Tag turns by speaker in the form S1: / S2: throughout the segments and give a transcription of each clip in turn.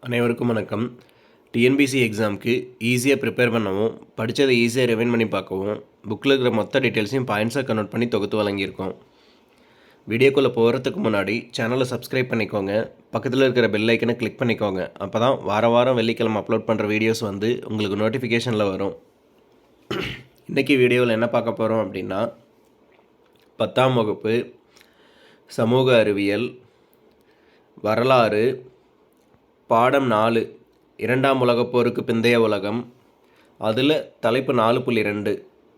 S1: அனைவருக்கும் வணக்கம். டிஎன்பிசி எக்ஸாமுக்கு ஈஸியாக ப்ரிப்பேர் பண்ணவும், படித்ததை ஈஸியாக ரிவைண்ட் பண்ணி பார்க்கவும், புக்கில் இருக்கிற மொத்த டீட்டெயில்ஸையும் பாயிண்ட்ஸாக கன்வெர்ட் பண்ணி தொகுத்து வழங்கியிருக்கோம். வீடியோக்குள்ளே போகிறதுக்கு முன்னாடி சேனலை சப்ஸ்கிரைப் பண்ணிக்கோங்க, பக்கத்தில் இருக்கிற பெல் ஐக்கனை கிளிக் பண்ணிக்கோங்க. அப்போ தான் வாரம் வெள்ளிக்கிழமை அப்லோட் பண்ணுற வீடியோஸ் வந்து உங்களுக்கு நோட்டிஃபிகேஷனில் வரும். இன்றைக்கி வீடியோவில் என்ன பார்க்க போகிறோம் அப்படின்னா, 10ஆம் வகுப்பு சமூக அறிவியல் வரலாறு பாடம் 4 இரண்டாம் உலகப் போருக்கு பிந்தைய உலகம். அதில் தலைப்பு 4.2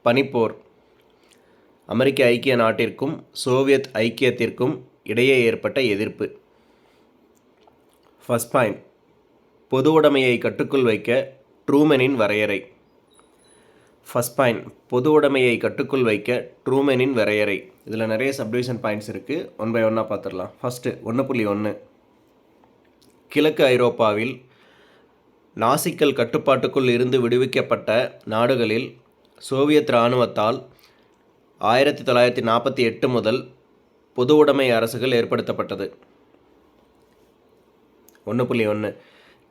S1: பனிப்போர். அமெரிக்க ஐக்கிய நாட்டிற்கும் சோவியத் ஐக்கியத்திற்கும் இடையே ஏற்பட்ட எதிர்ப்பு. ஃபர்ஸ்ட் பாயிண்ட், பொது உடைமையை கட்டுக்குள் வைக்க ட்ரூமனின் வரையறை. ஃபர்ஸ்ட் பாயிண்ட், பொது உடைமையை கட்டுக்குள் வைக்க ட்ரூமனின் வரையறை. இதில் நிறைய சப்டிவிஷன் பாயிண்ட்ஸ் இருக்குது, ஒன் பை ஒன்னாக பார்த்துடலாம். ஃபஸ்ட்டு 1.1, கிழக்கு ஐரோப்பாவில் நாசிக்கள் கட்டுப்பாட்டுக்குள் இருந்து விடுவிக்கப்பட்ட நாடுகளில் சோவியத் இராணுவத்தால் 1948 முதல் பொது உடைமை அரசுகள் ஏற்படுத்தப்பட்டது. 1.1,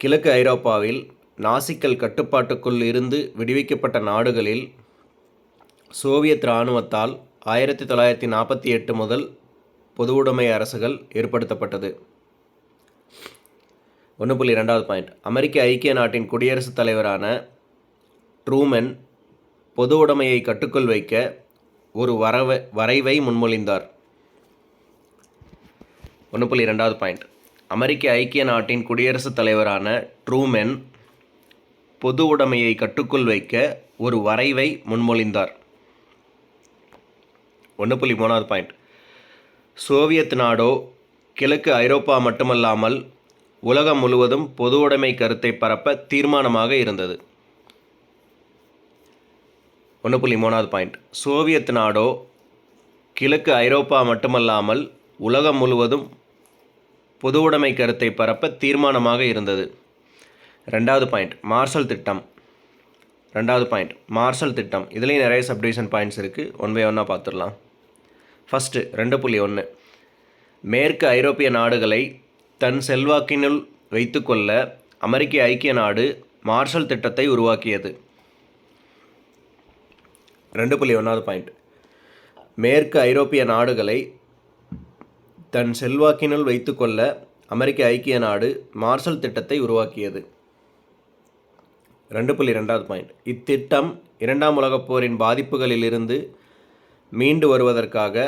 S1: கிழக்கு ஐரோப்பாவில் நாசிக்கள் கட்டுப்பாட்டுக்குள் இருந்து விடுவிக்கப்பட்ட நாடுகளில் சோவியத் இராணுவத்தால் 1948 முதல் பொது உடைமை அரசுகள் ஏற்படுத்தப்பட்டது. 1.2 பாயிண்ட், அமெரிக்க ஐக்கிய நாட்டின் குடியரசுத் தலைவரான ட்ரூமன் பொது உடைமையை கட்டுக்குள் வைக்க ஒரு வரைவை முன்மொழிந்தார். 1.2 பாயிண்ட், அமெரிக்க ஐக்கிய நாட்டின் குடியரசுத் தலைவரான ட்ரூமன் பொது உடைமையை கட்டுக்குள் வைக்க ஒரு வரைவை முன்மொழிந்தார். 1.3 பாயிண்ட், சோவியத் நாடோ கிழக்கு ஐரோப்பா மட்டுமல்லாமல் உலகம் முழுவதும் பொது உடைமை கருத்தை பரப்ப தீர்மானமாக இருந்தது. 1.3 பாயிண்ட், சோவியத் நாடோ கிழக்கு ஐரோப்பா மட்டுமல்லாமல் உலகம் முழுவதும் பொது உடைமை கருத்தை பரப்ப தீர்மானமாக இருந்தது. 2வது பாயிண்ட், மார்ஷல் திட்டம். 2வது பாயிண்ட், மார்ஷல் திட்டம். இதுலேயும் நிறைய சப்டிவிஷன் பாயிண்ட்ஸ் இருக்குது, ஒன் பை ஒன்னாக பார்த்துடலாம். ஃபஸ்ட்டு 2.1, மேற்கு ஐரோப்பிய நாடுகளை தன் செல்வாக்கினுள் வைத்துக்கொள்ள அமெரிக்க ஐக்கிய நாடு மார்ஷல் திட்டத்தை உருவாக்கியது. 2.1 பாயிண்ட், மேற்கு ஐரோப்பிய நாடுகளை தன் செல்வாக்கினுள் வைத்துக்கொள்ள அமெரிக்க ஐக்கிய நாடு மார்ஷல் திட்டத்தை உருவாக்கியது. 2.2 பாயிண்ட், இத்திட்டம் இரண்டாம் உலகப் போரின் பாதிப்புகளிலிருந்து மீண்டு வருவதற்காக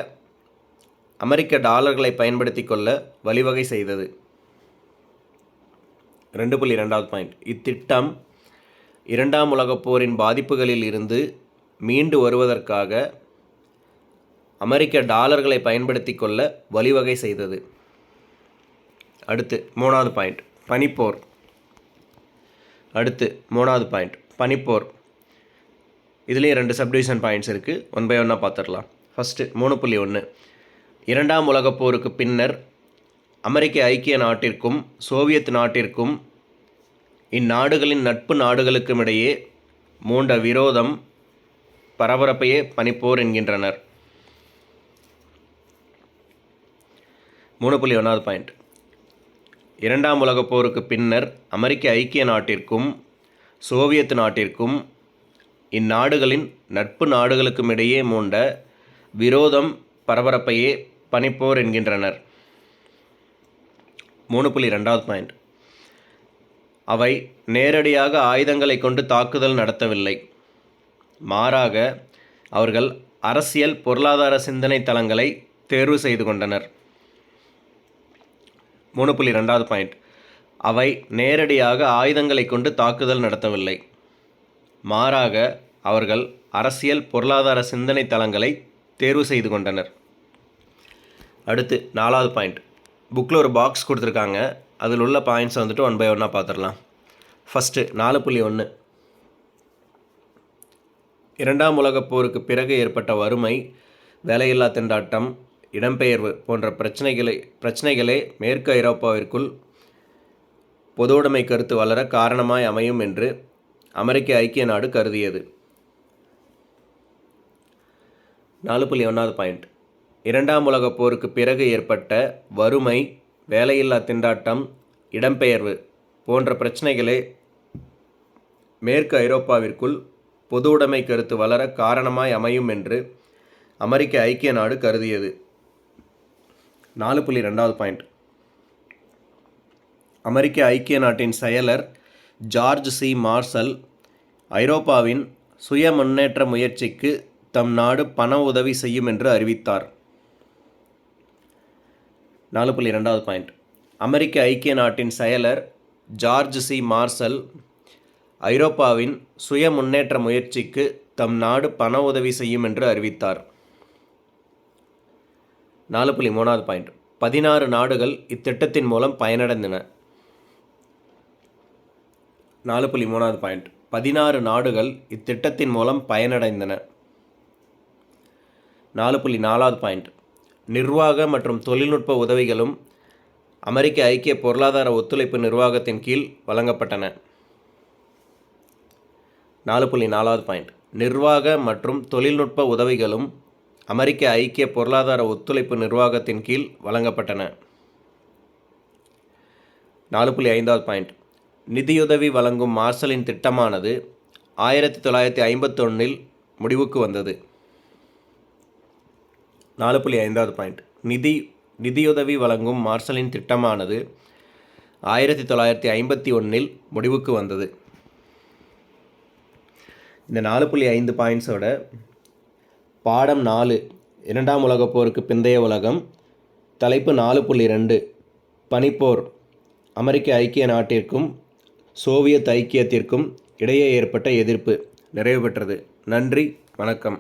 S1: அமெரிக்க டாலர்களை பயன்படுத்தி கொள்ள வழிவகை செய்தது. 2.2 பாயிண்ட், இத்திட்டம் இரண்டாம் உலகப் போரின் பாதிப்புகளில் இருந்து மீண்டு வருவதற்காக அமெரிக்க டாலர்களை பயன்படுத்தி கொள்ள வழிவகை செய்தது. அடுத்து 3வது பாயிண்ட், பனிப்போர். அடுத்து 3வது பாயிண்ட், பனிப்போர். இதுலேயும் 2 சப்டிவிஷன் பாயிண்ட்ஸ் இருக்குது, ஒன் பை ஒன்னாக பார்த்துடலாம். ஃபஸ்ட்டு 3.1, இரண்டாம் உலகப் போருக்கு பின்னர் அமெரிக்க ஐக்கிய நாட்டிற்கும் சோவியத் நாட்டிற்கும் இந்நாடுகளின் நட்பு நாடுகளுக்கும் இடையே மூண்ட விரோதம் பரபரப்பையே பனிப்போர் என்கின்றனர். 3.1 பாயிண்ட், இரண்டாம் உலகப் போருக்கு பின்னர் அமெரிக்க ஐக்கிய நாட்டிற்கும் சோவியத் நாட்டிற்கும் இந்நாடுகளின் நட்பு நாடுகளுக்கும் இடையே மூண்ட விரோதம் பரபரப்பையே பனிப்போர் என்கின்றனர். 3.2 பாயிண்ட், அவை நேரடியாக ஆயுதங்களை கொண்டு தாக்குதல் நடத்தவில்லை, மாறாக அவர்கள் அரசியல் பொருளாதார சிந்தனை தளங்களை தேர்வு செய்து கொண்டனர். 3.2 பாயிண்ட், அவை நேரடியாக ஆயுதங்களை கொண்டு தாக்குதல் நடத்தவில்லை, மாறாக அவர்கள் அரசியல் பொருளாதார சிந்தனை தளங்களை தேர்வு செய்து கொண்டனர். அடுத்து 4வது பாயிண்ட், புக்கில் ஒரு பாக்ஸ் கொடுத்துருக்காங்க, அதில் உள்ள பாயிண்ட்ஸை வந்துட்டு ஒன் பை ஒன்னாக பார்த்துடலாம். ஃபஸ்ட்டு 4.1, இரண்டாம் உலகப் போருக்கு பிறகு ஏற்பட்ட வறுமை, வேலையில்லா திண்டாட்டம், இடம்பெயர்வு போன்ற பிரச்சனைகளே மேற்கு ஐரோப்பாவிற்குள் பொது உடைமை கருத்து வளர காரணமாய் அமையும் என்று அமெரிக்க ஐக்கிய நாடு கருதியது. 4.1 பாயிண்ட், இரண்டாம் உலகப் போருக்கு பிறகு ஏற்பட்ட வறுமை, வேலையில்லா திண்டாட்டம், இடம்பெயர்வு போன்ற பிரச்சனைகளே மேற்கு ஐரோப்பாவிற்குள் பொது உடைமை கருத்து வளர காரணமாய் அமையும் என்று அமெரிக்க ஐக்கிய நாடு கருதியது. 4.2வது பாயிண்ட். அமெரிக்க ஐக்கிய நாட்டின் செயலர் ஜார்ஜ் சி மார்ஷல் ஐரோப்பாவின் சுய முன்னேற்ற முயற்சிக்கு தம் நாடு பண உதவி செய்யும் என்று அறிவித்தார். 4.2வது பாயிண்ட். அமெரிக்க ஐக்கிய நாட்டின் செயலர் ஜார்ஜ் சி மார்ஷல் ஐரோப்பாவின் சுய முன்னேற்ற முயற்சிக்கு தம் நாடு பண உதவி செய்யும் என்று அறிவித்தார். 4.3வது பாயிண்ட். 16 நாடுகள் இத்திட்டத்தின் மூலம் பயனடைந்தன. 4.3வது பாயிண்ட். 16 நாடுகள் இத்திட்டத்தின் மூலம் பயனடைந்தன. 4.4வது பாயிண்ட். நிர்வாக மற்றும் தொழில்நுட்ப உதவிகளும் அமெரிக்க ஐக்கிய பொருளாதார ஒத்துழைப்பு நிர்வாகத்தின் கீழ் வழங்கப்பட்டன. 4.4வது பாயிண்ட். நிர்வாக மற்றும் தொழில்நுட்ப உதவிகளும் அமெரிக்க ஐக்கிய பொருளாதார ஒத்துழைப்பு நிர்வாகத்தின் கீழ் வழங்கப்பட்டன. 4.5வது பாயிண்ட். நிதியுதவி வழங்கும் மார்ஷலின் திட்டமானது 1951 முடிவுக்கு வந்தது. 4.5வது பாயிண்ட். நிதியுதவி வழங்கும் மார்ஷலின் திட்டமானது 1951 முடிவுக்கு வந்தது. இந்த 4.5 பாயிண்ட்ஸோட பாடம் 4 2ஆம் உலகப் போருக்கு பிந்தைய உலகம், தலைப்பு 4.2 பனிப்போர், அமெரிக்க ஐக்கிய நாட்டிற்கும் சோவியத் ஐக்கியத்திற்கும் இடையே ஏற்பட்ட எதிர்ப்பு நிறைவு பெற்றது. நன்றி, வணக்கம்.